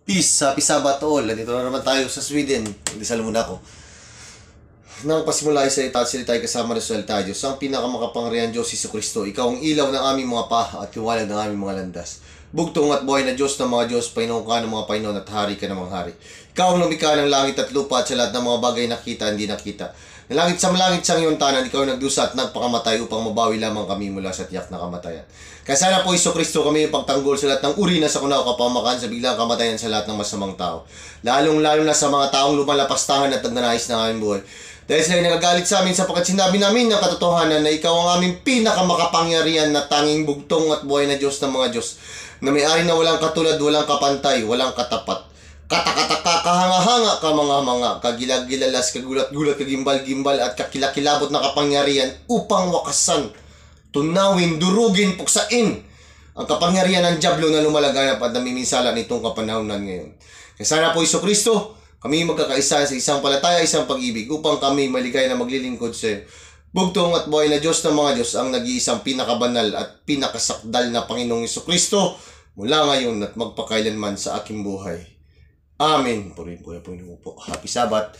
Peace, happy Sabbath all. Nandito na naman tayo sa Sweden. Dasal muna ako. Nang pasimula ay salita tayo kasama ng salita Diyos. Ang pinakamakapangyarihan Diyos, Jesucristo. Ikaw ang ilaw ng aming mga paha at liwanag ng aming mga landas. Bugtong at buhay na Diyos ng mga Diyos, Panginoon ka ng mga Panginoon at Hari ka ng mga Hari. Ikaw ang lumikha ng langit at lupa at sa lahat ng mga bagay nakita hindi nakita. Nalangit sa malangit siyang iyong tanan, ikaw nagdusa at nagpakamatay upang mabawi lamang kami mula sa tiyak na kamatayan. Kaya sana po Jesucristo kami yung pagtanggol sa lahat ng uri na sa kunaw kapamakan sa biglang kamatayan sa lahat ng masamang tao. Lalong-lalo na sa mga taong lumalapastangan at nagnanais ng aming buhay. Dahil sila nagagalit sa amin sapagkat sinabi namin ng katotohanan na ikaw ang aming pinakamakapangyarihan na tanging bugtong at buhay na Diyos ng mga Diyos, na may-ari na walang katulad, walang kapantay, walang katapat. Katakataka, kahanga-hanga, kamanga-manga, kagilag-gilalas, kagulat-gulat, kagimbal-gimbal, at kakilakilabot na kapangyarihan upang wakasan, tunawin, durugin, puksain ang kapangyarihan ng dyablo na lumalaganap at namiminsala nitong kapanahunan ngayon. Kaya sana po Jesucristo, kami magkakaisa sa isang palataya, isang pag-ibig upang kami maligay na maglilingkod sa iyo. Bugtong at buhay na Diyos ng mga Diyos, ang nag-iisang pinakabanal at pinakasakdal na Panginoong Jesucristo mula ngayon at magpakailanman sa aking buhay. Amen. Purihin po yung Panginoon po. Happy Sabbath.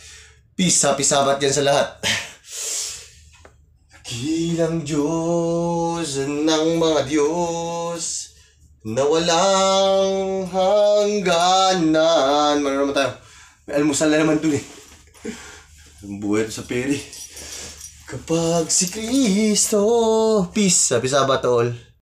Peace. Happy Sabbath yan sa lahat. Dakilang Diyos ng mga Diyos na walang hangganan. Mano naman tayo? May almusal na naman dun eh. Ang buhay sa peri. Kapag si Kristo. Peace. Happy Sabbath all.